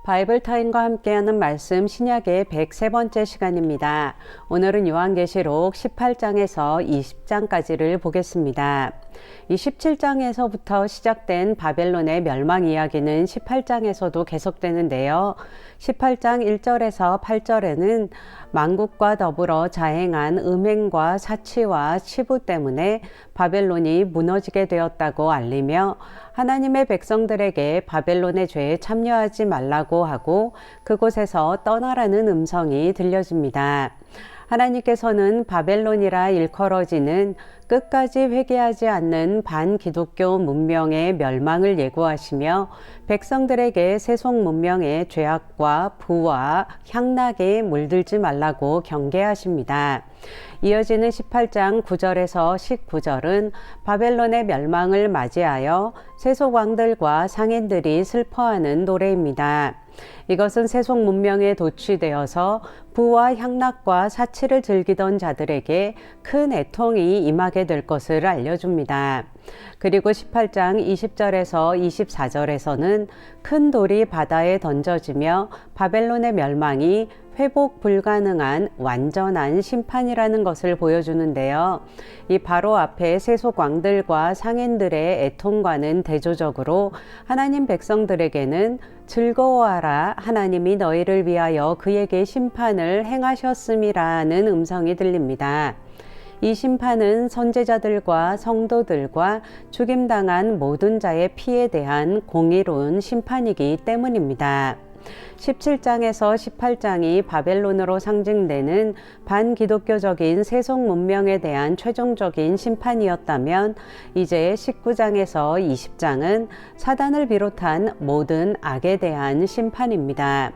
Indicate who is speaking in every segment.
Speaker 1: 바이블 타임과 함께하는 말씀 신약의 103번째 시간입니다. 오늘은 요한계시록 18장에서 20장까지를 보겠습니다. 이 17장에서부터 시작된 바벨론의 멸망 이야기는 18장에서도 계속되는데요. 18장 1절에서 8절에는 만국과 더불어 자행한 음행과 사치와 치부 때문에 바벨론이 무너지게 되었다고 알리며 하나님의 백성들에게 바벨론의 죄에 참여하지 말라고 하고 그곳에서 떠나라는 음성이 들려집니다. 하나님께서는 바벨론이라 일컬어지는 끝까지 회개하지 않는 반기독교 문명의 멸망을 예고하시며 백성들에게 세속 문명의 죄악과 부와 향락에 물들지 말라고 경계하십니다. 이어지는 18장 9절에서 19절은 바벨론의 멸망을 맞이하여 세속 왕들과 상인들이 슬퍼하는 노래입니다. 이것은 세속 문명에 도취되어서 부와 향락과 사치를 즐기던 자들에게 큰 애통이 임하게 될 것을 알려줍니다. 그리고 18장 20절에서 24절에서는 큰 돌이 바다에 던져지며 바벨론의 멸망이 회복 불가능한 완전한 심판이라는 것을 보여주는데요. 이 바로 앞에 세속 왕들과 상인들의 애통과는 대조적으로 하나님 백성들에게는 즐거워하라, 하나님이 너희를 위하여 그에게 심판을 행하셨음이라는 음성이 들립니다. 이 심판은 선지자들과 성도들과 죽임당한 모든 자의 피에 대한 공의로운 심판이기 때문입니다. 17장에서 18장이 바벨론으로 상징되는 반기독교적인 세속 문명에 대한 최종적인 심판이었다면 이제 19장에서 20장은 사단을 비롯한 모든 악에 대한 심판입니다.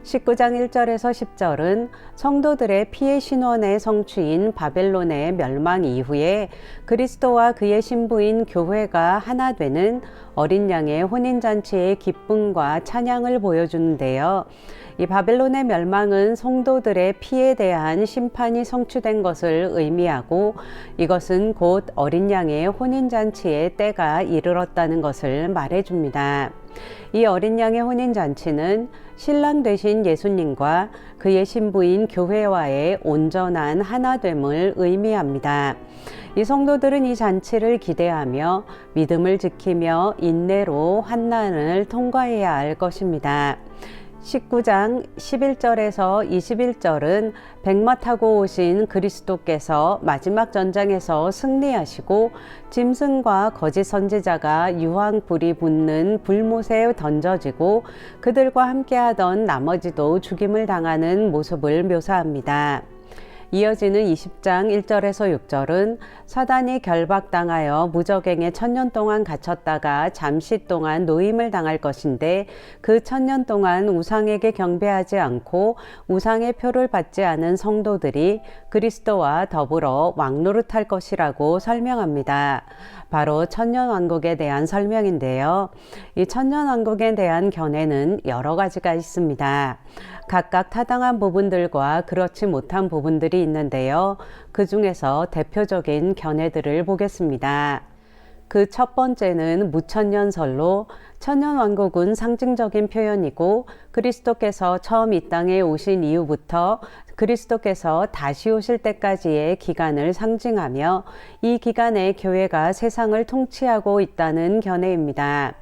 Speaker 1: 19장 1절에서 10절은 성도들의 피의 신원의 성취인 바벨론의 멸망 이후에 그리스도와 그의 신부인 교회가 하나 되는 어린 양의 혼인잔치의 기쁨과 찬양을 보여주는데요. 이 바벨론의 멸망은 성도들의 피에 대한 심판이 성취된 것을 의미하고 이것은 곧 어린 양의 혼인잔치의 때가 이르렀다는 것을 말해줍니다. 이 어린 양의 혼인잔치는 신랑 되신 예수님과 그의 신부인 교회와의 온전한 하나됨을 의미합니다. 이 성도들은 이 잔치를 기대하며 믿음을 지키며 인내로 환난을 통과해야 할 것입니다. 19장 11절에서 21절은 백마 타고 오신 그리스도께서 마지막 전장에서 승리하시고 짐승과 거짓 선지자가 유황불이 붙는 불못에 던져지고 그들과 함께하던 나머지도 죽임을 당하는 모습을 묘사합니다. 이어지는 20장 1절에서 6절은 사단이 결박당하여 무저갱에 1000년 동안 갇혔다가 잠시 동안 노임을 당할 것인데 그 1000년 동안 우상에게 경배하지 않고 우상의 표를 받지 않은 성도들이 그리스도와 더불어 왕노릇할 것이라고 설명합니다. 바로 천년왕국에 대한 설명인데요. 이 천년왕국에 대한 견해는 여러 가지가 있습니다. 각각 타당한 부분들과 그렇지 못한 부분들이 있는데요. 그 중에서 대표적인 견해들을 보겠습니다. 그 첫 번째는 무천년설로 천년왕국은 상징적인 표현이고 그리스도께서 처음 이 땅에 오신 이후부터 그리스도께서 다시 오실 때까지의 기간을 상징하며 이 기간에 교회가 세상을 통치하고 있다는 견해입니다.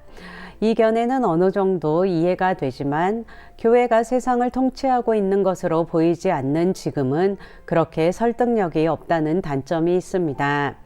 Speaker 1: 이 견해는 어느 정도 이해가 되지만 교회가 세상을 통치하고 있는 것으로 보이지 않는 지금은 그렇게 설득력이 없다는 단점이 있습니다.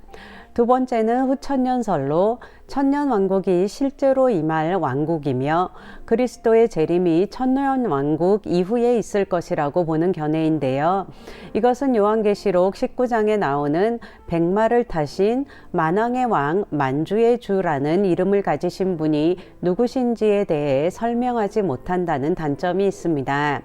Speaker 1: 두 번째는 후천년설로 천년왕국이 실제로 임할 왕국이며 그리스도의 재림이 천년왕국 이후에 있을 것이라고 보는 견해인데요. 이것은 요한계시록 19장에 나오는 백마를 타신 만왕의 왕 만주의 주라는 이름을 가지신 분이 누구신지에 대해 설명하지 못한다는 단점이 있습니다.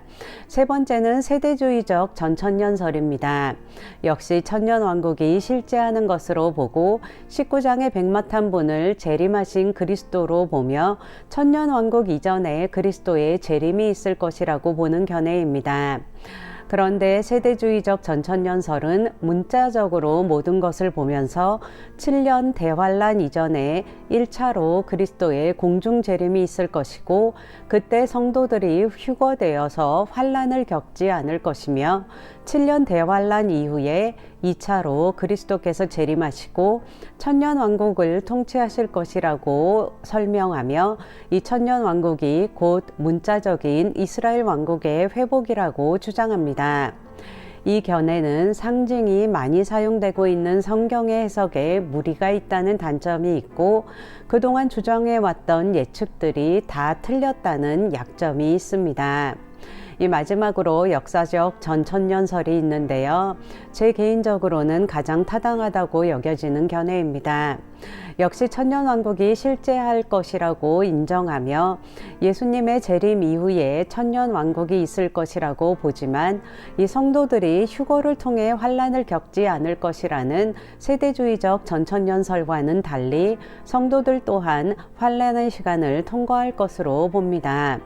Speaker 1: 세 번째는 세대주의적 전천년설입니다. 역시 천년왕국이 실제하는 것으로 보고 19장의 백마 탄 분을 재림하신 그리스도로 보며 천년왕국 이전에 그리스도의 재림이 있을 것이라고 보는 견해입니다. 그런데 세대주의적 전천년설은 문자적으로 모든 것을 보면서 7년 대환란 이전에 1차로 그리스도의 공중 재림이 있을 것이고 그때 성도들이 휴거되어서 환란을 겪지 않을 것이며 7년 대환란 이후에 2차로 그리스도께서 재림하시고 천년 왕국을 통치하실 것이라고 설명하며 이 천년 왕국이 곧 문자적인 이스라엘 왕국의 회복이라고 주장합니다. 이 견해는 상징이 많이 사용되고 있는 성경의 해석에 무리가 있다는 단점이 있고 그동안 주장해왔던 예측들이 다 틀렸다는 약점이 있습니다. 이 마지막으로 역사적 전천년설이 있는데요. 제 개인적으로는 가장 타당하다고 여겨지는 견해입니다. 역시 천년왕국이 실제할 것이라고 인정하며 예수님의 재림 이후에 천년왕국이 있을 것이라고 보지만 이 성도들이 휴거를 통해 환란을 겪지 않을 것이라는 세대주의적 전천년설과는 달리 성도들 또한 환란의 시간을 통과할 것으로 봅니다.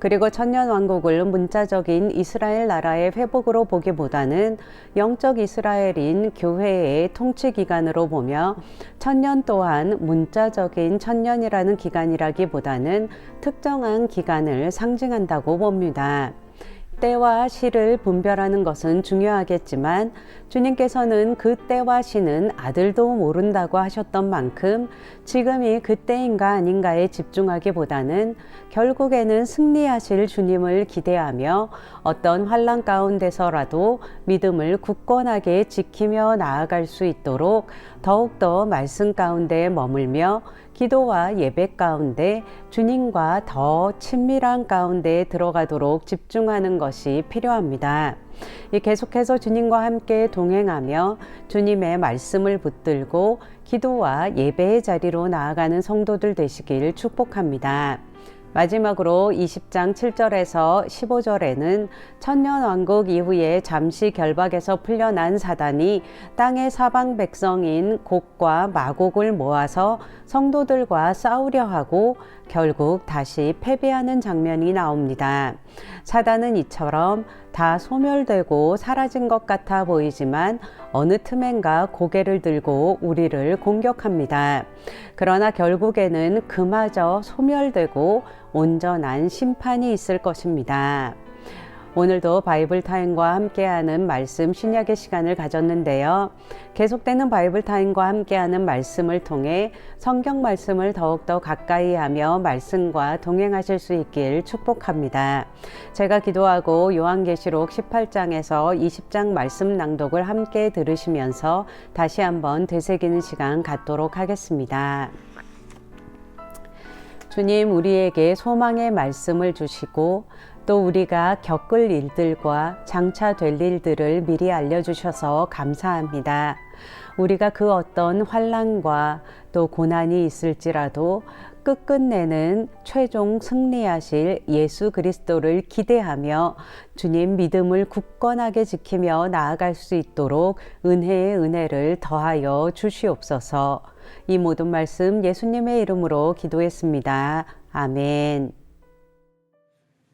Speaker 1: 그리고 천년왕국을 문자적인 이스라엘 나라의 회복으로 보기보다는 영적 이스라엘인 교회의 통치기간으로 보며 천년 또한 문자적인 천년이라는 기간이라기보다는 특정한 기간을 상징한다고 봅니다. 때와 시를 분별하는 것은 중요하겠지만 주님께서는 그 때와 시는 아들도 모른다고 하셨던 만큼 지금이 그때인가 아닌가에 집중하기보다는 결국에는 승리하실 주님을 기대하며 어떤 환난 가운데서라도 믿음을 굳건하게 지키며 나아갈 수 있도록 더욱더 말씀 가운데 머물며 기도와 예배 가운데 주님과 더 친밀한 가운데 들어가도록 집중하는 것이 필요합니다. 계속해서 주님과 함께 동행하며 주님의 말씀을 붙들고 기도와 예배의 자리로 나아가는 성도들 되시길 축복합니다. 마지막으로 20장 7절에서 15절에는 천년왕국 이후에 잠시 결박에서 풀려난 사단이 땅의 사방 백성인 곡과 마곡을 모아서 성도들과 싸우려 하고 결국 다시 패배하는 장면이 나옵니다. 사단은 이처럼 다 소멸되고 사라진 것 같아 보이지만 어느 틈엔가 고개를 들고 우리를 공격합니다. 그러나 결국에는 그마저 소멸되고 온전한 심판이 있을 것입니다. 오늘도 바이블 타임과 함께하는 말씀 신약의 시간을 가졌는데요. 계속되는 바이블 타임과 함께하는 말씀을 통해 성경 말씀을 더욱더 가까이 하며 말씀과 동행하실 수 있길 축복합니다. 제가 기도하고 요한계시록 18장에서 20장 말씀 낭독을 함께 들으시면서 다시 한번 되새기는 시간 갖도록 하겠습니다. 주님, 우리에게 소망의 말씀을 주시고 또 우리가 겪을 일들과 장차 될 일들을 미리 알려주셔서 감사합니다. 우리가 그 어떤 환난과 또 고난이 있을지라도 끝끝내는 최종 승리하실 예수 그리스도를 기대하며 주님 믿음을 굳건하게 지키며 나아갈 수 있도록 은혜의 은혜를 더하여 주시옵소서. 이 모든 말씀 예수님의 이름으로 기도했습니다. 아멘.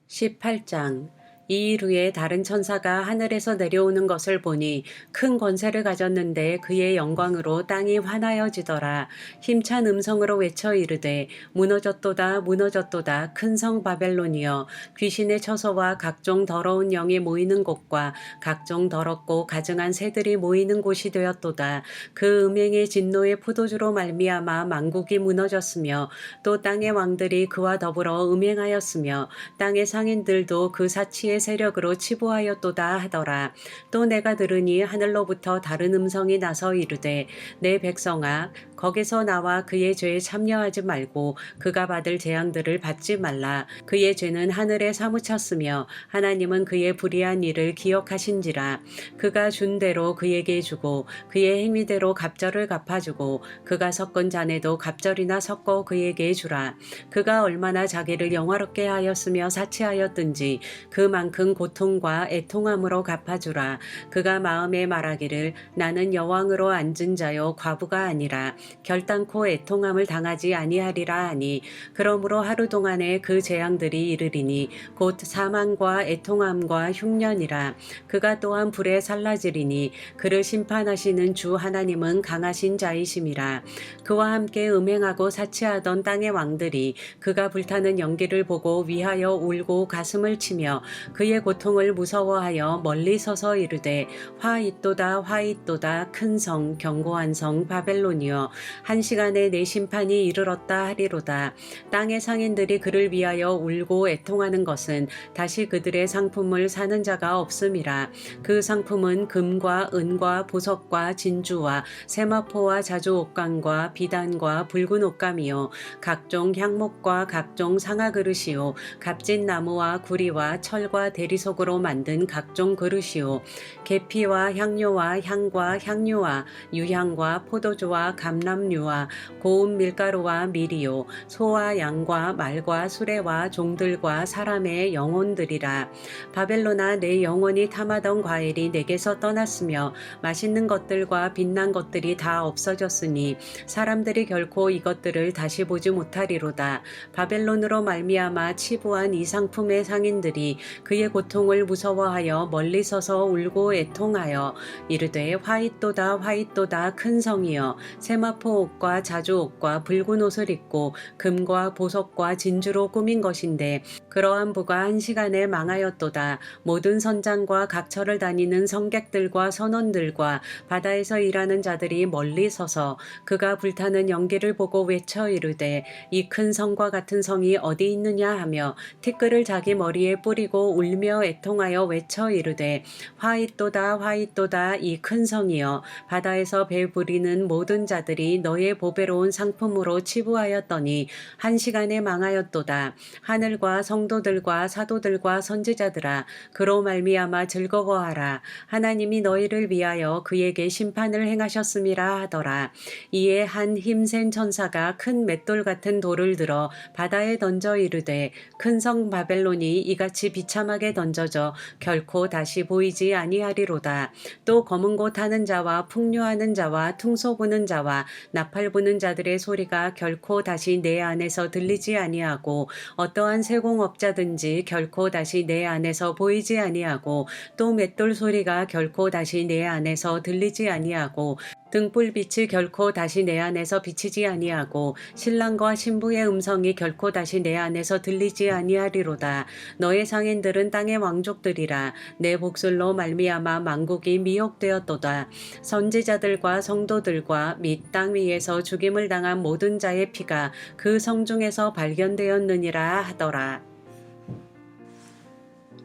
Speaker 1: 18장. 이 일 후에 다른 천사가 하늘에서 내려오는 것을 보니 큰 권세를 가졌는데 그의 영광으로 땅이 환하여지더라. 힘찬 음성으로 외쳐 이르되 무너졌도다 무너졌도다 큰 성 바벨론이여, 귀신의 처소와 각종 더러운 영이 모이는 곳과 각종 더럽고 가증한 새들이 모이는 곳이 되었도다. 그 음행의 진노의 포도주로 말미암아 만국이 무너졌으며 또 땅의 왕들이 그와 더불어 음행하였으며 땅의 상인들도 그 사치의 세력으로 치부하였도다 하더라. 또 내가 들으니 하늘로부터 다른 음성이 나서 이르되 내 백성아, 거기서 나와 그의 죄에 참여하지 말고 그가 받을 재앙들을 받지 말라. 그의 죄는 하늘에 사무쳤으며 하나님은 그의 불의한 일을 기억하신지라. 그가 준 대로 그에게 주고 그의 행위대로 갑절을 갚아주고 그가 섞은 잔에도 갑절이나 섞어 그에게 주라. 그가 얼마나 자기를 영화롭게 하였으며 사치하였든지 그 만큼 고통과 애통함으로 갚아주라. 그가 마음에 말하기를 나는 여왕으로 앉은 자요 과부가 아니라 결단코 애통함을 당하지 아니하리라 하니 그러므로 하루 동안에 그 재앙들이 이르리니 곧 사망과 애통함과 흉년이라. 그가 또한 불에 살라지리니 그를 심판하시는 주 하나님은 강하신 자이심이라. 그와 함께 음행하고 사치하던 땅의 왕들이 그가 불타는 연기를 보고 위하여 울고 가슴을 치며 그의 고통을 무서워하여 멀리 서서 이르되 화 있도다 화 있도다 큰 성 견고한 성 바벨론이여 한 시간에 내 심판이 이르렀다 하리로다. 땅의 상인들이 그를 위하여 울고 애통하는 것은 다시 그들의 상품을 사는 자가 없음이라. 그 상품은 금과 은과 보석과 진주와 세마포와 자주 옷감과 비단과 붉은 옷감이요 각종 향목과 각종 상아 그릇이요 값진 나무와 구리와 철과 대리석으로 만든 각종 그릇이요 계피와 향료와 향과 향유와 유향과 포도주와 감람류와 고운 밀가루와 밀이요 소와 양과 말과 수레와 종들과 사람의 영혼들이라. 바벨론아 내 영혼이 탐하던 과일이 내게서 떠났으며 맛있는 것들과 빛난 것들이 다 없어졌으니 사람들이 결코 이것들을 다시 보지 못하리로다. 바벨론으로 말미암아 치부한 이 상품의 상인들이 그의 고통을 무서워하여 멀리 서서 울고 애통하여 이르되 화 있도다 화 있도다 큰 성이여 세마포 옷과 자주 옷과 붉은 옷을 입고 금과 보석과 진주로 꾸민 것인데 그러한 부가 한 시간에 망하였도다. 모든 선장과 각처를 다니는 성객들과 선원들과 바다에서 일하는 자들이 멀리 서서 그가 불타는 연기를 보고 외쳐 이르되 이 큰 성과 같은 성이 어디 있느냐 하며 티끌을 자기 머리에 뿌리고 울며 애통하여 외쳐 이르되 화 있도다 화 있도다 이 큰 성이여 바다에서 배 부리는 모든 자들이 너의 보배로운 상품으로 치부하였더니 한 시간에 망하였도다. 하늘과 성도들과 사도들과 선지자들아 그로 말미암아 즐거워하라. 하나님이 너희를 위하여 그에게 심판을 행하셨음이라 하더라. 이에 한 힘센 천사가 큰 맷돌 같은 돌을 들어 바다에 던져 이르되 큰 성 바벨론이 이같이 비참하게 던져져 결코 다시 보이지 아니하리로다. 또 검은 곳 하는 자와 풍류하는 자와 퉁소 부는 자와 나팔 부는 자들의 소리가 결코 다시 내 안에서 들리지 아니하고 어떠한 세공업자든지 결코 다시 내 안에서 보이지 아니하고 또 맷돌 소리가 결코 다시 내 안에서 들리지 아니하고 등불빛이 결코 다시 내 안에서 비치지 아니하고 신랑과 신부의 음성이 결코 다시 내 안에서 들리지 아니하리로다. 너의 상인들은 땅의 왕족들이라. 내 복술로 말미암아 만국이 미혹되었도다. 선지자들과 성도들과 및 땅 위에서 죽임을 당한 모든 자의 피가 그 성중에서 발견되었느니라 하더라.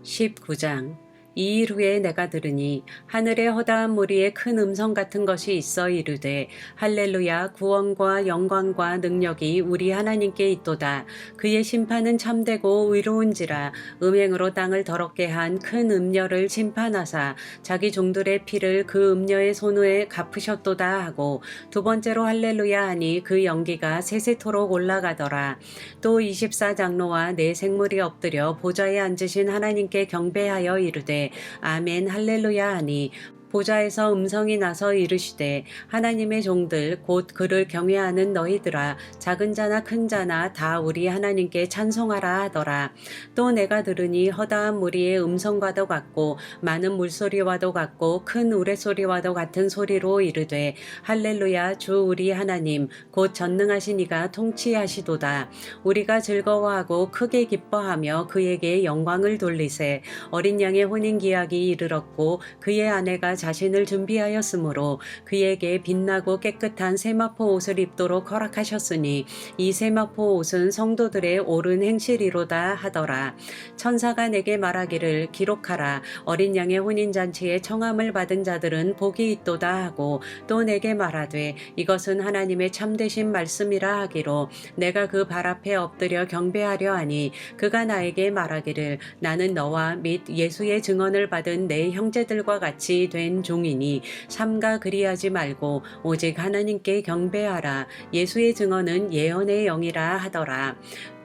Speaker 1: 19장 이 일 후에 내가 들으니 하늘의 허다한 무리에 큰 음성 같은 것이 있어 이르되 할렐루야 구원과 영광과 능력이 우리 하나님께 있도다. 그의 심판은 참되고 의로운지라. 음행으로 땅을 더럽게 한 큰 음녀를 심판하사 자기 종들의 피를 그 음녀의 손에 갚으셨도다 하고 두 번째로 할렐루야 하니 그 연기가 세세토록 올라가더라. 또 24장로와 네 생물이 엎드려 보좌에 앉으신 하나님께 경배하여 이르되 아멘 할렐루야 하니 보좌에서 음성이 나서 이르시되 하나님의 종들 곧 그를 경외하는 너희들아 작은 자나 큰 자나 다 우리 하나님께 찬송하라 하더라. 또 내가 들으니 허다한 무리의 음성과도 같고 많은 물소리와도 같고 큰 우레소리와도 같은 소리로 이르되 할렐루야 주 우리 하나님 곧 전능하신 이가 통치하시도다. 우리가 즐거워하고 크게 기뻐하며 그에게 영광을 돌리세. 어린 양의 혼인기약이 이르렀고 그의 아내가 자신을 준비하였으므로 그에게 빛나고 깨끗한 세마포 옷을 입도록 허락하셨으니 이 세마포 옷은 성도들의 옳은 행실이로다 하더라. 천사가 내게 말하기를 기록하라. 어린 양의 혼인잔치에 청함을 받은 자들은 복이 있도다 하고 또 내게 말하되 이것은 하나님의 참되신 말씀이라 하기로 내가 그 발 앞에 엎드려 경배하려 하니 그가 나에게 말하기를 나는 너와 및 예수의 증언을 받은 내 형제들과 같이 된 종이니 삼가 그리하지 말고 오직 하나님께 경배하라. 예수의 증언은 예언의 영이라 하더라.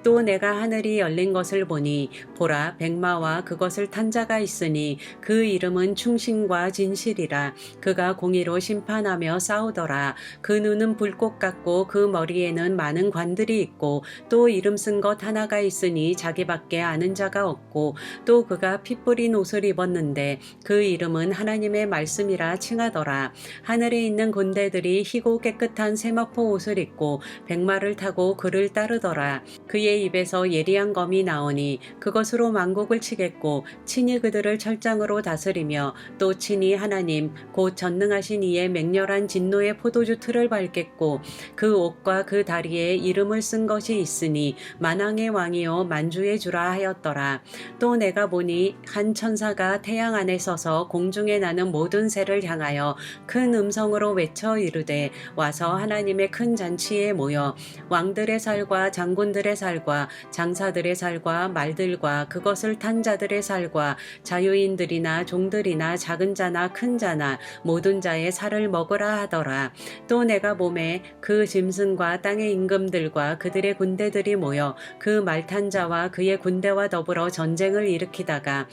Speaker 1: 또 내가 하늘이 열린 것을 보니 보라 백마와 그것을 탄 자가 있으니 그 이름은 충신과 진실이라. 그가 공의로 심판하며 싸우더라. 그 눈은 불꽃 같고 그 머리에는 많은 관들이 있고 또 이름 쓴 것 하나가 있으니 자기밖에 아는 자가 없고 또 그가 피 뿌린 옷을 입었는데 그 이름은 하나님의 말씀이라 칭하더라. 하늘에 있는 군대들이 희고 깨끗한 세마포 옷을 입고 백마를 타고 그를 따르더라. 그의 입에서 예리한 검이 나오니 그것으로 만국을 치겠고 친히 그들을 철장으로 다스리며 또 친히 하나님 곧 전능하신 이의 맹렬한 진노의 포도주 틀을 밟겠고 그 옷과 그 다리에 이름을 쓴 것이 있으니 만왕의 왕이요 만주의 주라 하였더라. 또 내가 보니 한 천사가 태양 안에 서서 공중에 나는 모든 새를 향하여 큰 음성으로 외쳐 이르되 와서 하나님의 큰 잔치에 모여 왕들의 살과 장군들의 살과 장사들의 살과 말들과 그것을 탄 자들의 살과 자유인들이나 종들이나 작은 자나 큰 자나 모든 자의 살을 먹으라 하더라. 또 내가 봄에 그 짐승과 땅의 임금들과 그들의 군대들이 모여 그 말탄 자와 그의 군대와 더불어 전쟁을 일으키다가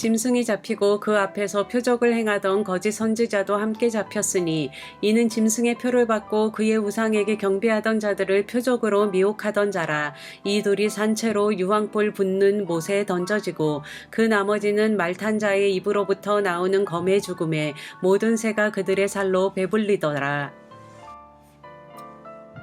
Speaker 1: 짐승이 잡히고 그 앞에서 표적을 행하던 거짓 선지자도 함께 잡혔으니 이는 짐승의 표를 받고 그의 우상에게 경배하던 자들을 표적으로 미혹하던 자라. 이 둘이 산채로 유황불 붙는 못에 던져지고 그 나머지는 말탄 자의 입으로부터 나오는 검의 죽음에 모든 새가 그들의 살로 배불리더라.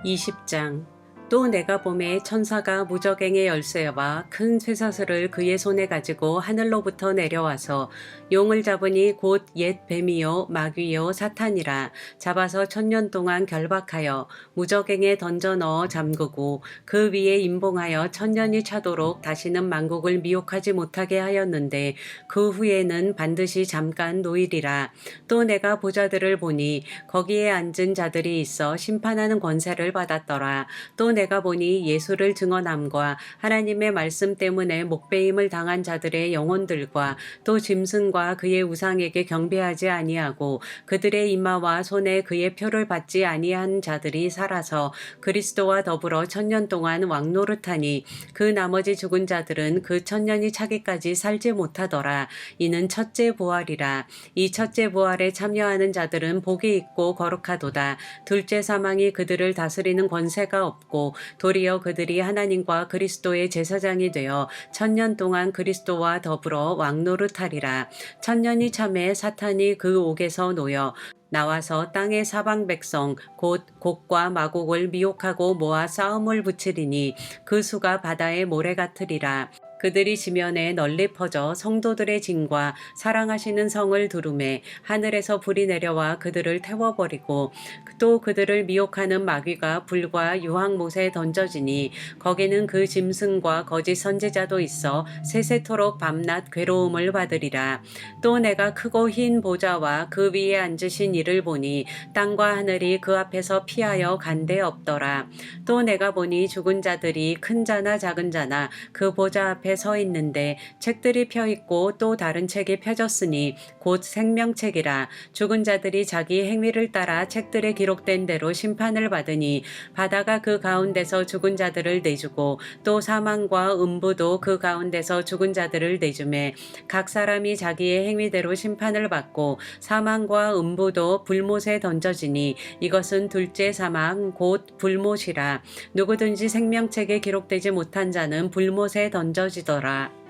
Speaker 1: 20장. 또 내가 봄에 천사가 무저갱의 열쇠와 큰 쇠사슬을 그의 손에 가지고 하늘로부터 내려와서 용을 잡으니 곧 옛 뱀이요 마귀요 사탄이라. 잡아서 1000년 동안 결박하여 무저갱에 던져 넣어 잠그고 그 위에 임봉하여 1000년이 차도록 다시는 만국을 미혹하지 못하게 하였는데 그 후에는 반드시 잠깐 노일이라. 또 내가 보좌들을 보니 거기에 앉은 자들이 있어 심판하는 권세를 받았더라. 또 내가 보니 예수를 증언함과 하나님의 말씀 때문에 목배임을 당한 자들의 영혼들과 또 짐승과 그의 우상에게 경배하지 아니하고 그들의 이마와 손에 그의 표를 받지 아니한 자들이 살아서 그리스도와 더불어 1000년 동안 왕노릇하니 그 나머지 죽은 자들은 그 1000년이 차기까지 살지 못하더라. 이는 첫째 부활이라. 이 첫째 부활에 참여하는 자들은 복이 있고 거룩하도다. 둘째 사망이 그들을 다스리는 권세가 없고 도리어 그들이 하나님과 그리스도의 제사장이 되어 1000년 동안 그리스도와 더불어 왕노릇하리라. 1000년이 참에 사탄이 그 옥에서 놓여 나와서 땅의 사방 백성 곧 곡과 마곡을 미혹하고 모아 싸움을 붙이리니 그 수가 바다의 모래 같으리라. 그들이 지면에 널리 퍼져 성도들의 진과 사랑하시는 성을 두루매 하늘에서 불이 내려와 그들을 태워버리고 또 그들을 미혹하는 마귀가 불과 유황못에 던져지니 거기는 그 짐승과 거짓 선지자도 있어 세세토록 밤낮 괴로움을 받으리라. 또 내가 크고 흰 보좌와 그 위에 앉으신 이를 보니 땅과 하늘이 그 앞에서 피하여 간데 없더라. 또 내가 보니 죽은 자들이 큰 자나 작은 자나 그 보좌 앞에 서 있는데 책들이 펴 있고 또 다른 책이 펴졌으니 곧 생명책이라. 죽은 자들이 자기 행위를 따라 책들에 기록된 대로 심판을 받으니 바다가 그 가운데서 죽은 자들을 내주고 또 사망과 음부도 그 가운데서 죽은 자들을 내주매 각 사람이 자기의 행위대로 심판을 받고 사망과 음부도 불못에 던져지니 이것은 둘째 사망 곧 불못이라. 누구든지 생명책에 기록되지 못한 자는 불못에 던져지더라.